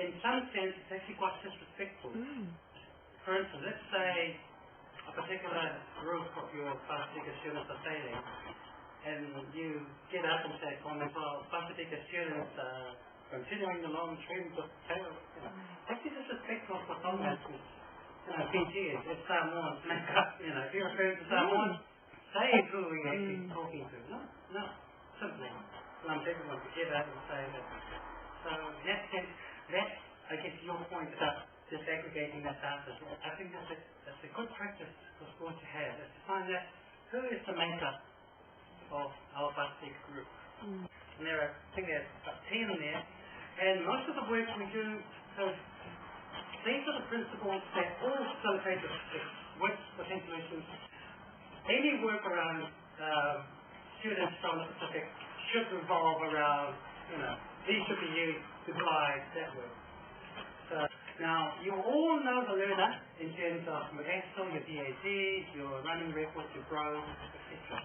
in some sense, it's actually quite disrespectful. For instance, let's say a particular group of your class teacher students are failing, and you get up and say, well, class teacher students are continuing the long trend of fail. It's actually disrespectful for someone who's, PG, it's someone, make up, if you're referring to someone, say who we're actually talking to. No, simply. I'm everyone to get up and say that. So that's, I guess, your point about disaggregating that data. I think that's a good practice for school to have, is to find out who is the makeup of our basic group. And I think there's about 10 there, and most of the work we do, so these are the principles that all facilitate the work within solutions. Any work around students from the Pacific should revolve around, these should be used to guide that work. So now, you all know the learner in terms of your Excel, your DADs, your running records, your growth, etc.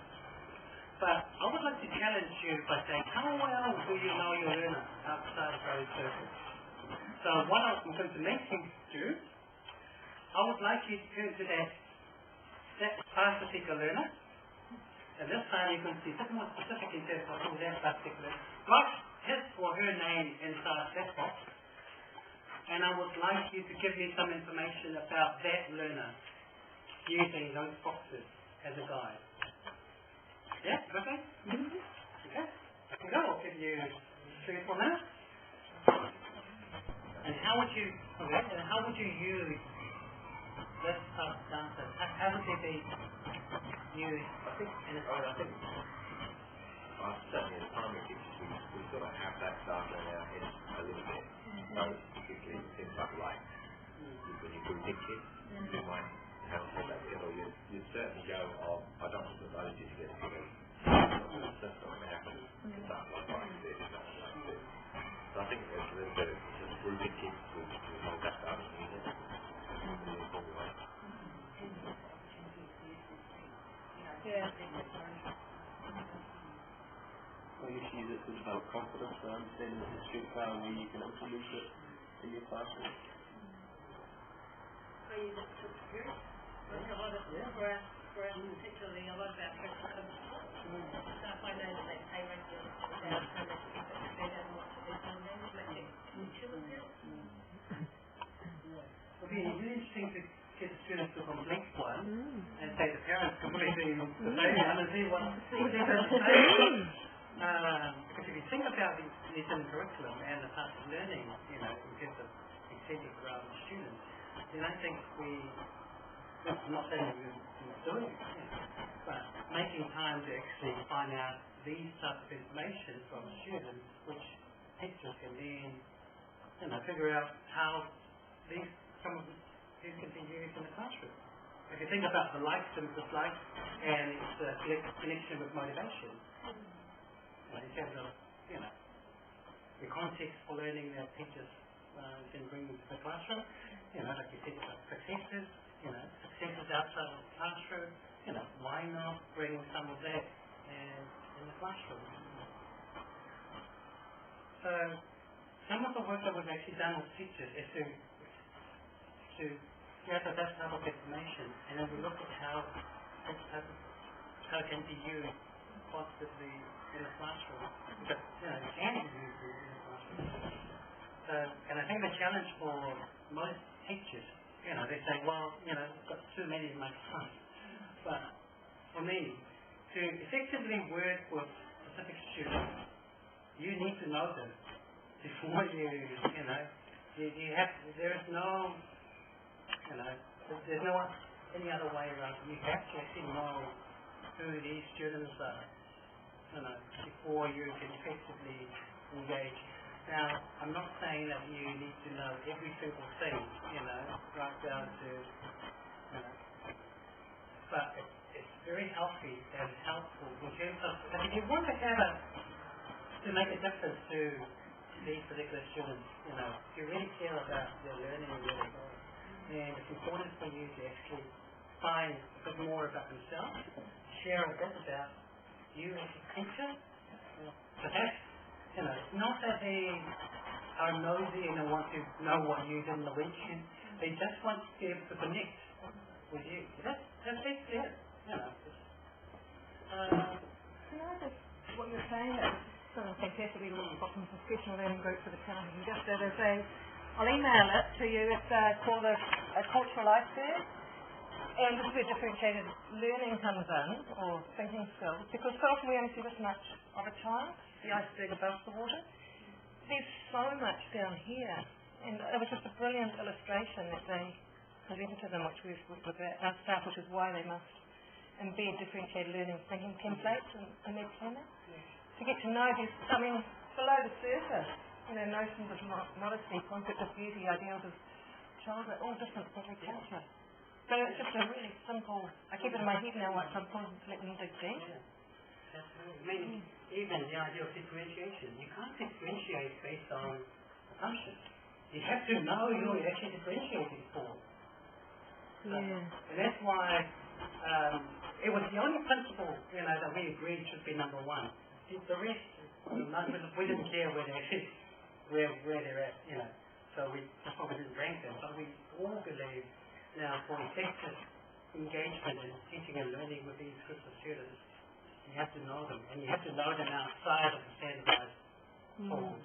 But I would like to challenge you by saying, how well do you know your learner outside of those circles? So what I'm going to make you do, I would like you to turn to that particular learner. And this time you can see a bit more specific in terms of who that particular learner. Write his or her name inside that box. And I would like you to give me some information about that learner using those boxes as a guide. Yeah? Okay? Okay? Go. I'll give you 3 or 4 minutes. And how would you use this type of data? How would it be used? Certainly as primary teachers, we sort of have that data in our heads a little bit. So particularly things like when you do pictures, you might have that together. You'd certainly go, I don't want to put those together because that's not going to happen. It's not like this, it's not like this. So I think there's a little bit of just grouping kids with all that data and use it in an informal way. Yeah. I guess use it to develop confidence and understanding what your strengths are and where you can implement it in your classroom. I use it to experience. I think a lot of for us particularly a lot of our practice comes from sports. So if I know that they pay regularly for that, so they can put their head and what to do from them, make it chill with it. It would be really interesting to get the students to complete one and say the parents completing the same one and see what they have to say. Because if you think about the curriculum and the types of learning, in terms of incentives around the students, then I think I'm not saying we're not doing it, but making time to actually find out these types of information from students, which teachers can then, figure out how some of these can be used in the classroom. If you think about the likes and dislikes and its connection with motivation, in terms of, the context for learning that teachers can bring into the classroom, like you said about successes, successes outside of the classroom, why not bring some of that in the classroom? So, some of the work that we've actually done with teachers is to gather that type of information, and then we look at how it can be used positively in the classroom. But it can be used in the classroom. So, and I think the challenge for most teachers, they say, well, I've got too many in my class. But for me, to effectively work with specific students, you need to know them before you have. There's no any other way around. You have to actually know who these students are, before you can effectively engage. Now, I'm not saying that you need to know every single thing, right down to, but it's very healthy and helpful in terms of, if you want to make a difference to these particular students, if you really care about their learning and where they're going, then it's important for you to actually find a bit more about themselves, share a bit about you as a teacher, perhaps, not that they are nosy and they want to know what you did in the weekend. They just want to be able to connect with you. That's basically it. You know. What you're saying is sort of fantastic. We've got some professional learning groups for the challenge. And just I'll email it to you. It's called a cultural iceberg. And this is where differentiated learning comes in, or thinking skills, because so often we only see this much of a time, the iceberg above the water. There's so much down here, and it was just a brilliant illustration that they presented to them, which we've worked with our staff, which is why they must embed differentiated learning thinking templates in their planning. To get to know these, below the surface, notions of modesty, concept of beauty, ideals of childhood, all different for every culture. So it's just a really simple, I keep it in my head now, like sometimes let them dig deep. Yeah, absolutely. Even the idea of differentiation, you can't differentiate based on assumptions. You have to know who you're actually differentiating for. So, and that's why it was the only principle, that we agreed should be number one. The rest, we didn't care where they're at, So that's why we didn't rank them. But we all believe now for effective engagement in teaching and learning with these groups of students, you have to know them, and you have to know them outside of the standardized form.